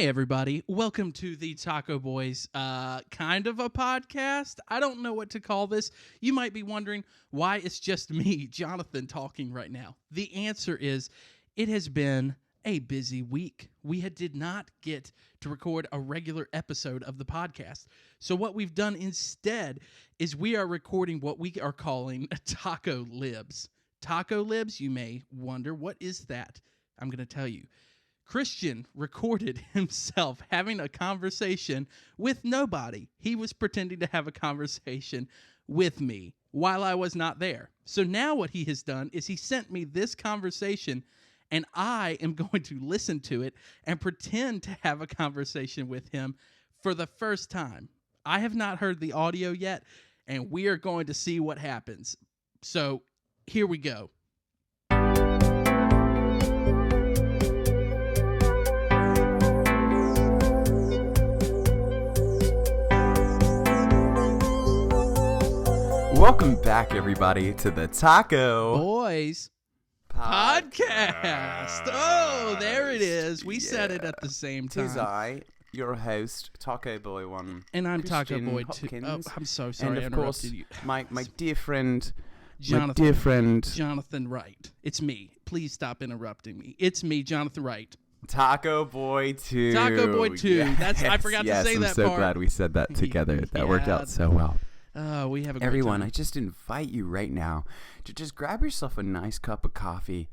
Hey everybody, welcome to the Taco Boys kind of a podcast. I don't know what to call this. You might be wondering why it's just me, Jonathan, talking right now. The answer is it has been a busy week. We did not get to record a regular episode of the podcast. So what we've done instead is we are recording what we are calling Taco Libs. Taco Libs, you may wonder, what is that? I'm going to tell you. Christian recorded himself having a conversation with nobody. He was pretending to have a conversation with me while I was not there. So now what he has done is he sent me this conversation, and I am going to listen to it and pretend to have a conversation with him for the first time. I have not heard the audio yet, and we are going to see what happens. So here we go. Welcome back, everybody, to the Taco Boys Podcast. Oh, there it is. We said it at the same time. Tis I, your host, Taco Boy One, and I'm Christian Taco Boy Hopkins. 2. Oh, I'm so sorry. And I of course, interrupted you. my dear friend, Jonathan Wright. It's me. Please stop interrupting me. It's me, Jonathan Wright. Taco Boy 2. Taco Boy 2. Yes, I forgot to say I'm that so part. glad we said that together. That worked out so well. We have a great Everyone, time. I just invite you right now to just grab yourself a nice cup of coffee,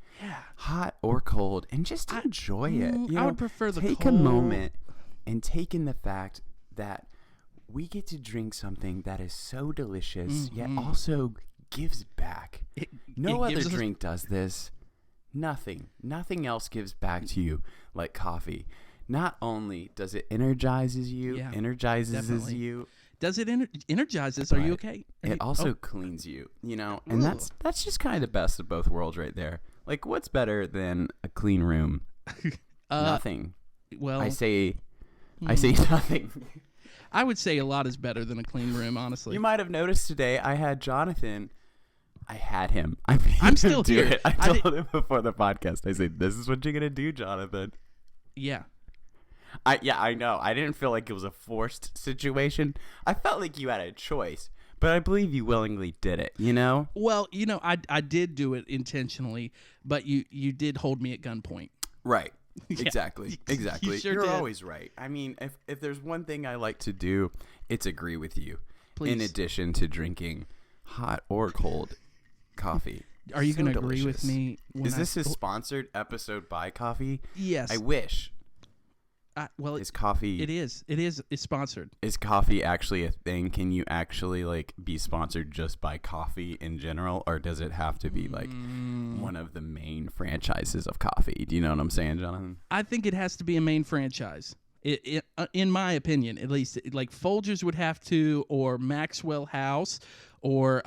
hot or cold, and just enjoy it. I would prefer the take cold. a moment and take in the fact that we get to drink something that is so delicious, yet also gives back. No other drink does this. Nothing else gives back to you like coffee. Not only does it energizes you, definitely. you. Does it energizes? Are you okay? It also cleans you, and that's just kind of the best of both worlds right there. Like, what's better than a clean room? Nothing. Well, I say nothing. I would say a lot is better than a clean room, honestly. You might have noticed today I had Jonathan. I had him. I'm still do here. It. I told him before the podcast. I said, "This is what you're gonna do, Jonathan." Yeah. I know. I didn't feel like it was a forced situation. I felt like you had a choice, but I believe you willingly did it, Well, I did do it intentionally, but you did hold me at gunpoint. Right. Yeah. Exactly. You sure You're did. always right. I mean, if there's one thing I like to do, it's agree with you. Please. In addition to drinking hot or cold coffee. Are you So going to agree with delicious. me? Is this a sponsored episode by coffee? Yes. I wish. Is coffee? It is. It's sponsored. Is coffee actually a thing? Can you actually be sponsored just by coffee in general, or does it have to be one of the main franchises of coffee? Do you know what I'm saying, Jonathan? I think it has to be a main franchise. In my opinion, at least, like Folgers would have to, or Maxwell House, or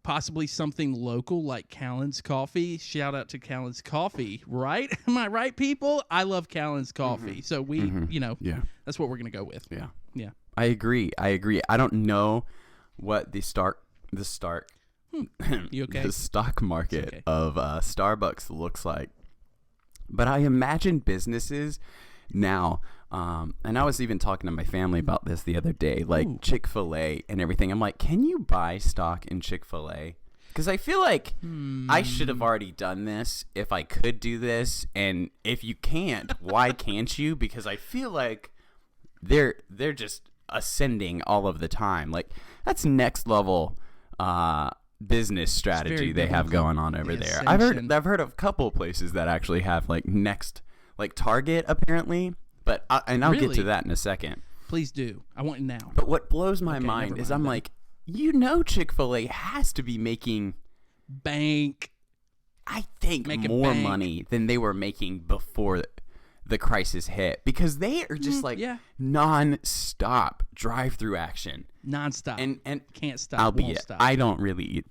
possibly something local like Callan's Coffee. Shout out to Callan's Coffee, right? Am I right, people? I love Callan's Coffee. So that's what we're going to go with. Yeah. Yeah. I agree. I don't know what the You okay? the stock market okay. of Starbucks looks like. But I imagine businesses now, and I was even talking to my family about this the other day, like Chick-fil-A and everything. I'm like, can you buy stock in Chick-fil-A? Because I feel like I should have already done this if I could do this. And if you can't, why can't you? Because I feel like they're just ascending all of the time. Like, that's next level business strategy they have going on over there. I've heard of a couple of places that actually have Target apparently, but I'll get to that in a second. Please do. I want it now. But what blows my mind is I'm like, Chick-fil-A has to be making bank. I think more money than they were making before the crisis hit, because they are just non-stop drive-through action. Non-stop. And can't stop. Albeit, stop. I don't really eat.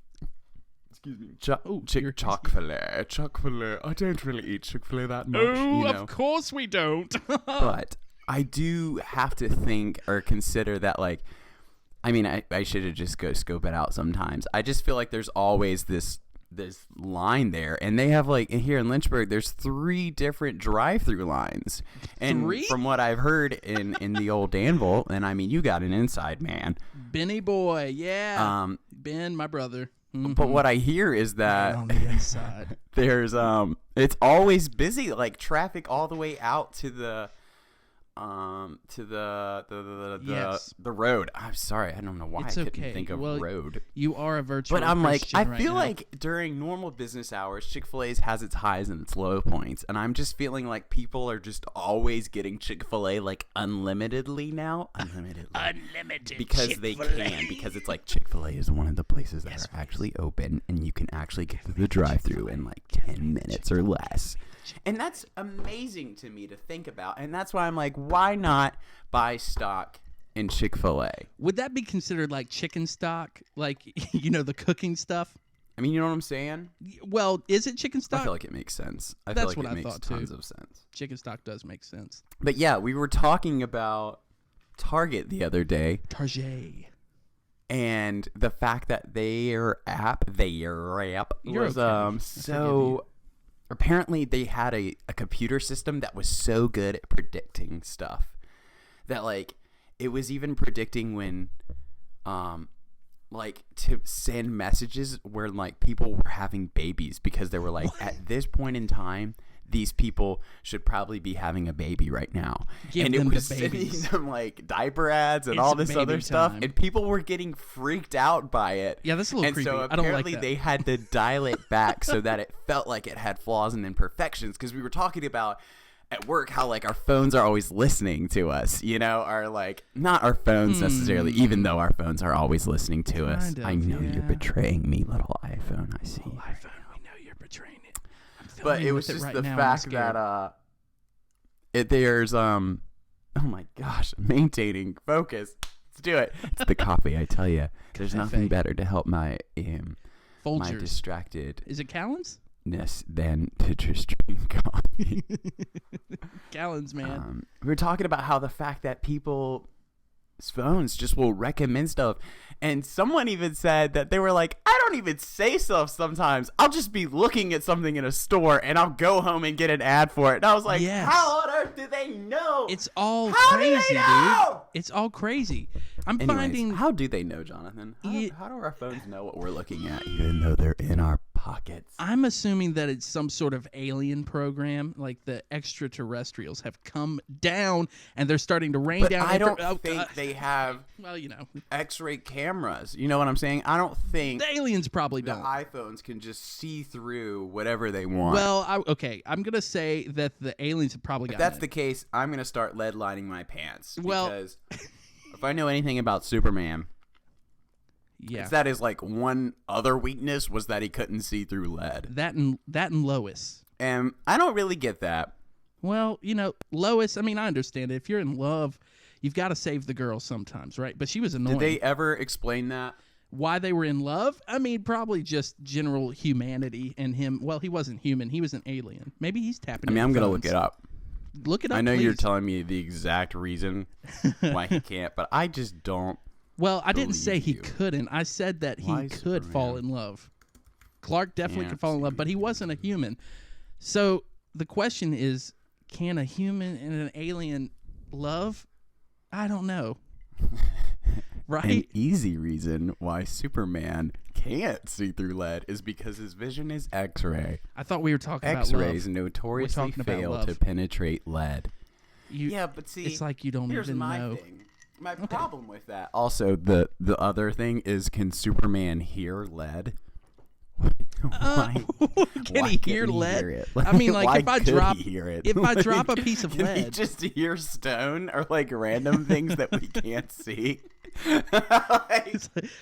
Excuse me. Chick-fil-A. Chick-fil-A. I don't really eat Chick-fil-A that much. Of course we don't. But I do have to think or consider that, I should have just go scope it out sometimes. I just feel like there's always this this line there, and they have like here in Lynchburg, there's 3 different drive-through lines. And 3? from what I've heard in the old Danville, and I mean, you got an inside man, Benny boy, yeah. Ben, my brother. Mm-hmm. But what I hear is that on the inside, there's it's always busy, like traffic all the way out to the Yes. the road. I'm sorry, I don't know why It's I couldn't okay. think of Well, road. you are a virtual But I'm like, Christian I right feel now. like during normal business hours, Chick-fil-A's has its highs and its low points, and I'm just feeling like people are just always getting Chick-fil-A like unlimitedly now, unlimited because Chick-fil-A. they can, because it's like Chick-fil-A is one of the places that are actually open, and you can actually get to the drive-thru in like 10 minutes or less. And that's amazing to me to think about. And that's why I'm like, why not buy stock in Chick-fil-A? Would that be considered like chicken stock? Like, you know, the cooking stuff? I mean, you know what I'm saying? Well, is it chicken stock? I feel like it makes sense. I That's feel like what it I makes thought, too. tons of sense. Chicken stock does make sense. But yeah, we were talking about Target the other day. Target. And the fact that their app You're was okay. so apparently they had a computer system that was so good at predicting stuff that like it was even predicting when like to send messages where like people were having babies because they were like at this point in time these people should probably be having a baby right now. Give and them it was the sending babies. them like diaper ads and It's all this baby other stuff, time. and people were getting freaked out by it. Yeah, that's a little and creepy. so I don't like apparently that. they had to dial it back so that it felt like it had flaws and imperfections, because we were talking about at work how like our phones are always listening to us, you know, are like not our phones necessarily, even though our phones are always listening to us. Kind of, I know yeah. you're betraying me, little iPhone. I see. Oh, iPhone, we know you're betraying it. I'm But filming it was with just right the now, I'm fact scared. that there's oh my gosh, maintaining focus. Let's do it. It's the coffee, I tell you. There's nothing better to help my Folgers. distractedness Is it Callan's? than to just drink coffee. Callan's, man. We were talking about how the fact that people's phones just will recommend stuff, and someone even said that they were like, I don't even say stuff sometimes. I'll just be looking at something in a store and I'll go home and get an ad for it. And I was like, Yes. how on earth do they know? It's all How do they crazy, dude. know? It's all crazy. I'm Anyways, finding how do they know, Jonathan? It- How do our phones know what we're looking at, even though they're in our pockets? I'm assuming that it's some sort of alien program, like the extraterrestrials have come down and they're starting to rain But down. I don't oh, think they have well, you know, X-ray cameras. You know what I'm saying? I don't think the aliens probably the don't. iPhones can just see through whatever they want. Well, okay, I'm gonna say that the aliens have probably If got. that's the case, I'm going to start lead lining my pants. Well- Because if I know anything about Superman, yeah, it's that his like one other weakness was that he couldn't see through lead. that and Lois. And I don't really get that. Well, you know, Lois. I mean, I understand it. If you're in love, you've got to save the girl sometimes, right? But she was annoying. Did they ever explain that? Why they were in love? I mean, probably just general humanity and him. Well, he wasn't human. He was an alien. Maybe he's tapping. I mean, I'm into going to look phones. it up. Look it up. I know you're please. telling me the exact reason why he can't, but I just don't. Well, I didn't say believe he you. couldn't. I said that he Why could fall in love. Clark definitely Can't could fall in love, see but he wasn't a human. So the question is, can a human and an alien love? I don't know. Right? An easy reason why Superman can't see through lead is because his vision is X-ray. I thought we were talking X-rays about love. notoriously talking about fail love. to penetrate lead. You, But see, it's like you don't here's even my know. thing. My problem with that. Also, the other thing is, can Superman hear lead? Why? Can why he couldn't hear lead? hear it? I mean, like Why if I could drop, he hear it? if I drop a piece of can he lead, just hear stone or like random things that we can't see? Like,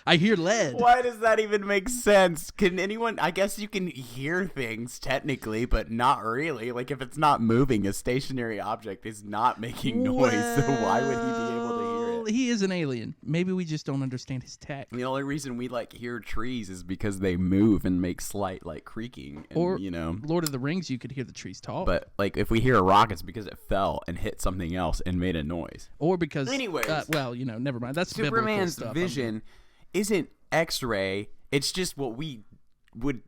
I hear lead. why does that even make sense? Can anyone? I guess you can hear things technically, but not really. Like if it's not moving, a stationary object is not making noise. So why would he be able to hear Well, it? he is an alien. Maybe we just don't understand his tech. The only reason we like hear trees is because they move and make slight like creaking, and, Or you know. Lord of the Rings, you could hear the trees talk. But like if we hear a rock, it's because it fell and hit something else and made a noise. Or because, Anyways. well, you know, never mind. That's Superman's biblical stuff. vision isn't X-ray. It's just what we would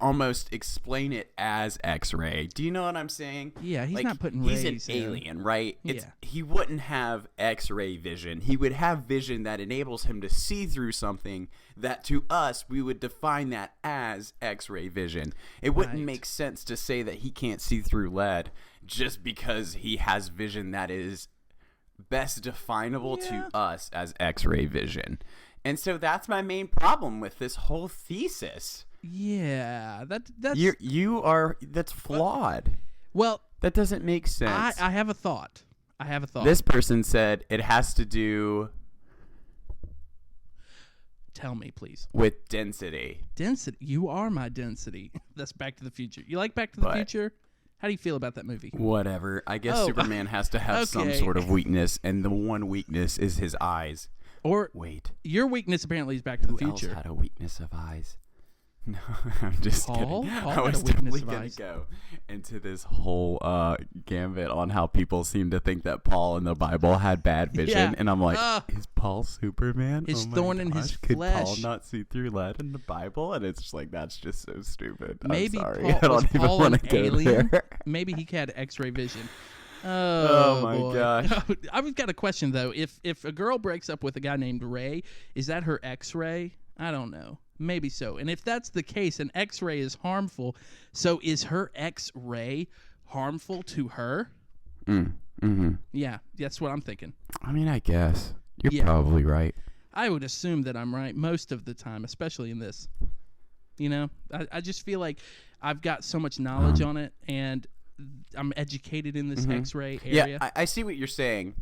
almost explain it as X-ray. Do you know what I'm saying? Yeah, he's like, not putting he's rays an in. alien, right? Yeah. He wouldn't have X-ray vision. He would have vision that enables him to see through something that to us we would define that as X-ray vision. It wouldn't make sense to say that he can't see through lead just because he has vision that is best definable to us as X-ray vision. And so that's my main problem with this whole thesis. Yeah, that's that's flawed. Well, that doesn't make sense. I have a thought. This person said it has to do. Tell me, please. With density. Density. You are my density. That's Back to the Future. You like Back to the Future? How do you feel about that movie? Whatever. I guess Superman has to have some sort of weakness, and the one weakness is his eyes. Or wait, your weakness apparently is Back to the Future. Who else had a weakness of eyes? No, I'm just kidding. Paul I was definitely going to go into this whole gambit on how people seem to think that Paul in the Bible had bad vision, and I'm like, is Paul Superman? His thorn in his Could flesh. Paul not see through lead in the Bible? And it's just like, that's just so stupid. Maybe I'm sorry. Paul, I don't even Paul want an to go alien? there. Maybe he had X-ray vision. Oh my boy. gosh. I've got a question though. If a girl breaks up with a guy named Ray, is that her X-ray? I don't know. Maybe so. And if that's the case, an X-ray is harmful. So is her X-ray harmful to her? Yeah, that's what I'm thinking. I mean, I guess you're probably right. I would assume that I'm right most of the time, especially in this. You know, I just feel like I've got so much knowledge on it, and I'm educated in this X-ray area. Yeah, I see what you're saying.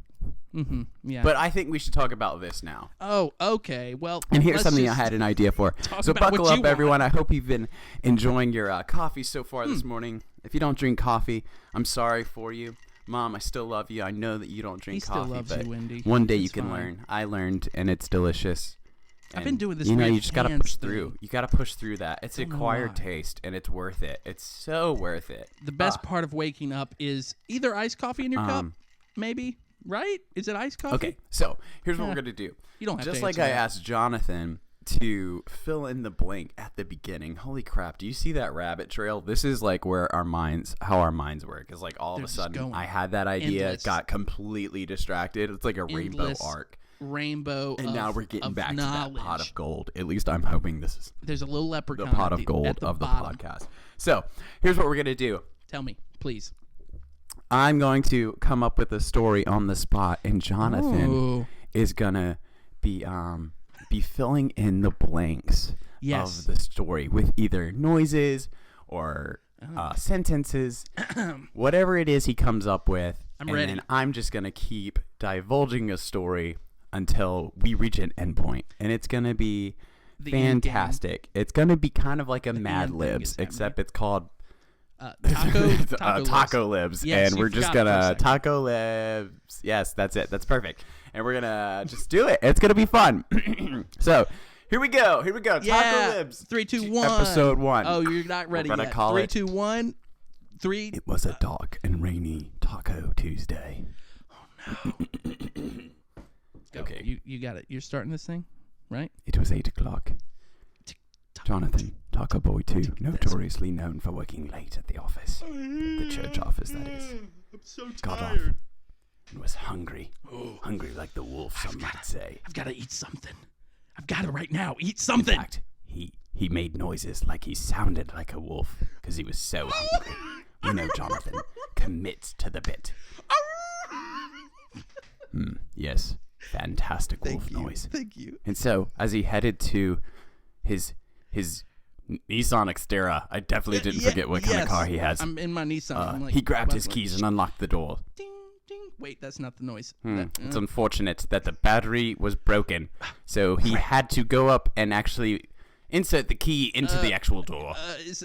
Yeah. But I think we should talk about this now. Oh, okay. Well, and here's something I had an idea for. So buckle up, everyone. I hope you've been enjoying your coffee so far this morning. If you don't drink coffee, I'm sorry for you. Mom, I still love you. I know that you don't drink coffee. He still loves you, Wendy. One day you can learn. I learned, and it's delicious. I've been doing this. You know, you just gotta push through. You gotta push through that. It's an acquired taste, and it's worth it. It's so worth it. The best part of waking up is either iced coffee in your cup, maybe. Right? Is it iced coffee? Okay, so here's what we're gonna do. You don't have just to like I asked Jonathan to fill in the blank at the beginning. Holy crap! Do you see that rabbit trail? This is like where how our minds work. It's like all of a sudden I had that idea, got completely distracted. It's like a rainbow arc. And now we're getting back knowledge. to that pot of gold. At least I'm hoping this is. There's a little leprechaun. The pot of gold of the podcast. So here's what we're gonna do. Tell me, please. I'm going to come up with a story on the spot, and Jonathan is gonna be filling in the blanks of the story with either noises or sentences, whatever it is he comes up with. I'm ready. And I'm just gonna keep divulging a story until we reach an endpoint, and it's gonna be fantastic. It's gonna be kind of like a Mad Libs, except it's called Taco Libs. Yes, and we're just gonna Taco Libs. Yes, that's it. That's perfect. And we're gonna just do it. It's gonna be fun. So here we go. Taco Libs. 3, 2, 1. Episode 1. Oh, you're not ready yet. Call 3, 2, 1. 3. It was a dark and rainy Taco Tuesday. Oh no. Okay, you got it. You're starting this thing, right? It was 8 o'clock. Jonathan, Taco Boy 2, notoriously known for working late at the office. The church office, that is. I'm so tired. Got off and was hungry. Hungry like the wolf, some might say. I've got to eat something. I've got it right now. Eat something. In fact, he made noises like he sounded like a wolf because he was so hungry. You know, Jonathan commits to the bit. Yes, fantastic wolf noise. Thank you. And so, as he headed to his Nissan Xterra, I definitely didn't forget what kind of car he has. I'm in my Nissan. He grabbed his keys and unlocked the door. Ding, ding. Wait, that's not the noise. It's unfortunate that the battery was broken, so he had to go up and actually insert the key into the actual door.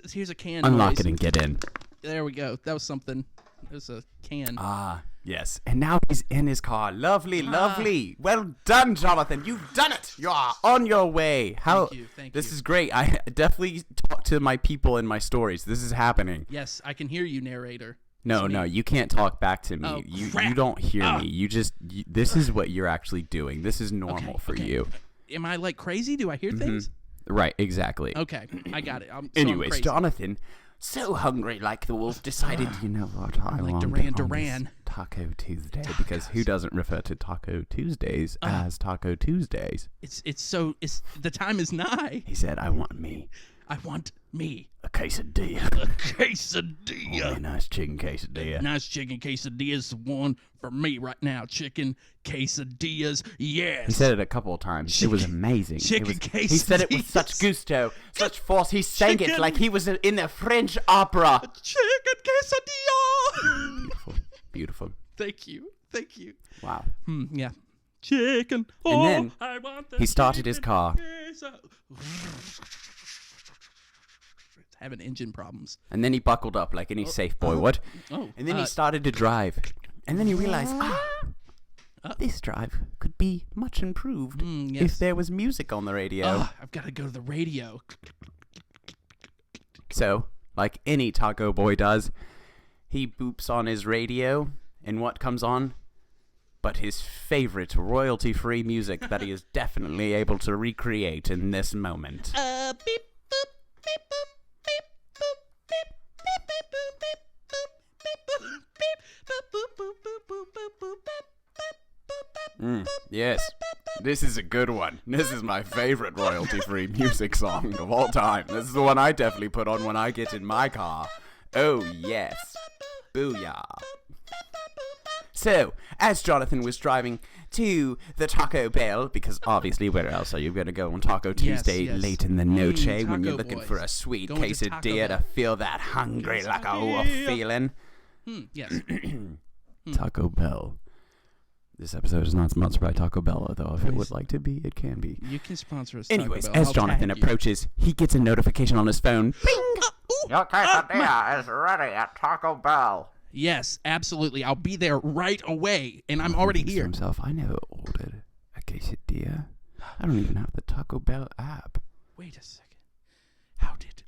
Here's a can. Unlock noise. it and get in. There we go. That was something. It was a can. Yes. And now he's in his car. Lovely, lovely. Well done, Jonathan. You've done it. You are on your way. Thank you. This is great. I definitely talk to my people in my stories. This is happening. Yes, I can hear you, narrator. No, you can't talk back to me. Oh, you don't hear me. You just this is what you're actually doing. This is normal for you. Am I like crazy? Do I hear things? Right, exactly. Okay, I got it. Anyways, crazy. Jonathan, so hungry like the wolf, decided, you know what, I like want Duran on Duran. this Taco Tuesday, because who doesn't refer to Taco Tuesdays as Taco Tuesdays? It's the time is nigh. He said, I want me I want me a quesadilla. a quesadilla. Oh, a nice chicken quesadilla. Nice chicken quesadillas, one for me right now. Chicken quesadillas, yes. He said it a couple of times. It was amazing. Chicken He said it with such gusto, such force. He sang it like he was in a French opera. Chicken quesadilla. Beautiful. Beautiful. Thank you. Wow. Yeah. Chicken. Oh, then I want the he started his chicken car. queso. Having engine problems. And then he buckled up like any safe boy would. Oh. And then he started to drive. And then he realized, this drive could be much improved yes. if there was music on the radio. I've got to go to the radio. So, like any taco boy does, he boops on his radio, and what comes on? But his favorite royalty-free music that he is definitely able to recreate in this moment. Beep, boop, beep, boop, beep, boop, beep, beep, beep, boop, beep, boop, beep, boop, beep, boop, boop, boop, boop, boop, boop, boop, beep, boop, boop, boop, Yes, this is a good one. This is my favorite royalty-free music song of all time. This is the one I definitely put on when I get in my car. Oh, yes. Booyah. So, as Jonathan was driving to the Taco Bell, because obviously where else are you going to go on Taco Tuesday yes. late in the noche when you're Taco looking boys. for a sweet Going to Taco quesadilla Bell. to feel that hungry like a wolf feeling? Yes. Taco Bell. This episode is not sponsored by Taco Bell, although if it would like to be, it can be. You can sponsor us. Taco Anyways, Bell. as I'll Jonathan tag you. approaches, he gets a notification on his phone. Your quesadilla is ready at Taco Bell. Yes, absolutely. I'll be there right away, and I'm already Thinks to here. himself, I never ordered a quesadilla. I don't even have the Taco Bell app. Wait a second. How did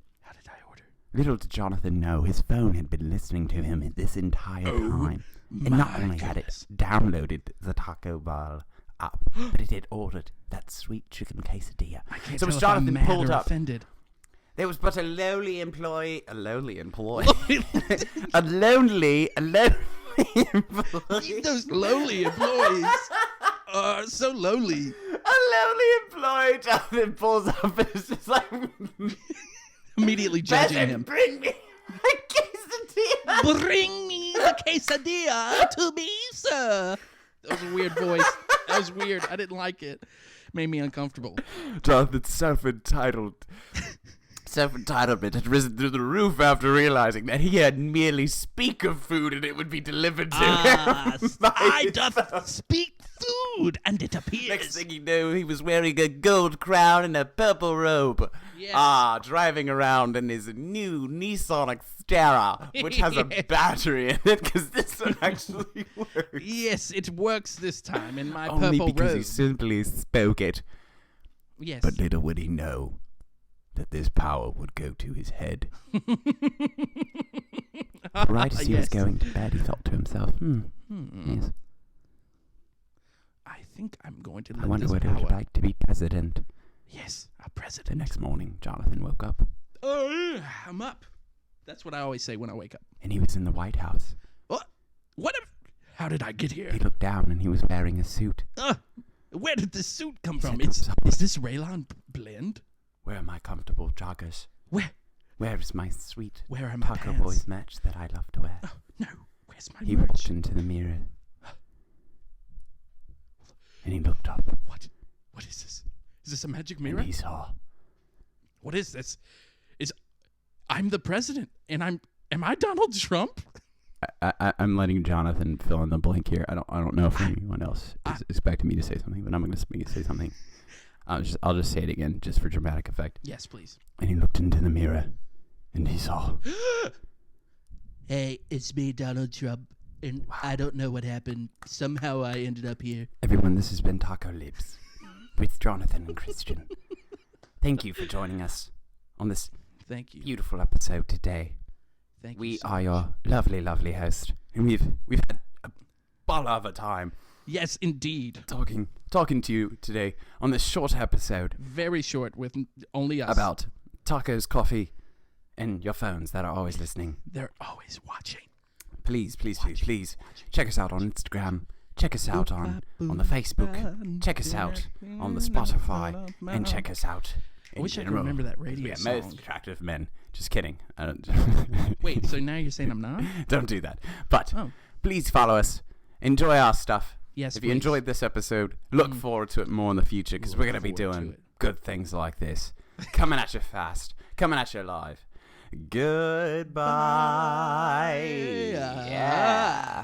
I order? Little did Jonathan know his phone had been listening to him this entire time. And not my only had it goodness. downloaded the Taco Bell app, but it had ordered that sweet chicken quesadilla. I can't So tell as if I'm Jonathan mad pulled or up, offended. there was but a lonely employee, a lonely employee. Those lowly employees are so lowly. A lonely employee. Jonathan pulls up and is just like, Immediately judging "Peasant, him. bring me a quesadilla. Bring me the quesadilla to me, sir. That was a weird voice. That was weird. I didn't like it. Made me uncomfortable. Jonathan's self-entitlement had risen through the roof after realizing that he had merely speak of food and it would be delivered to him. I doth speak food, and it appears. Next thing you know, he was wearing a gold crown and a purple robe. Yes. Driving around in his new Nissan Xterra, which has a battery in it, because this one actually works. Yes, it works this time in my Only purple because robe. he simply spoke it. Yes. But little would he know that this power would go to his head. Right as he was going to bed, he thought to himself, yes, I think I'm going to I let wonder this what it would power. like to be president. Yes, a The president. next morning, Jonathan woke up, I'm up. That's what I always say when I wake up. and he was in the White House. What? How did I get He here? looked down, and he was wearing a suit. Where did this suit come He from? said to himself, Is this Raylon blend? Where are my comfortable joggers? Where is my sweet Where are my Taco pants? Boys match that I love to wear? No. Where's my He merch? walked into the mirror, and he looked up, What is this? Is this a magic mirror? and he saw What is this? I'm the president, and am I Donald Trump? I'm letting Jonathan fill in the blank here. I don't know if anyone else is expecting me to say something, but I'm going to say something. I'll just say it again, just for dramatic effect. Yes, please. And he looked into the mirror, and he saw. Hey, it's me, Donald Trump, and I don't know what happened. Somehow I ended up here. Everyone, this has been Taco Libs with Jonathan and Christian. Thank you for joining us on this Thank you. beautiful episode today. Thank you. We so are much. your lovely, lovely host, and we've had a ball of a time. Yes, indeed. Talking to you today on this short episode Very short with only us. about tacos, coffee, and your phones that are always listening. They're always watching. Please check us out on Instagram. Check us out on the Facebook. Check us out on the Spotify. And check us out I wish I could remember that radio Yeah, song. most attractive men. Just kidding. I don't. Wait, so now you're saying I'm not? Don't do that. But Oh. please follow us. Enjoy our stuff. Yes, If you please. enjoyed this episode, look forward to it more in the future because we're going to be forward to doing it. good things like this. Coming at you fast. Coming at you live. Goodbye. Bye. Yeah.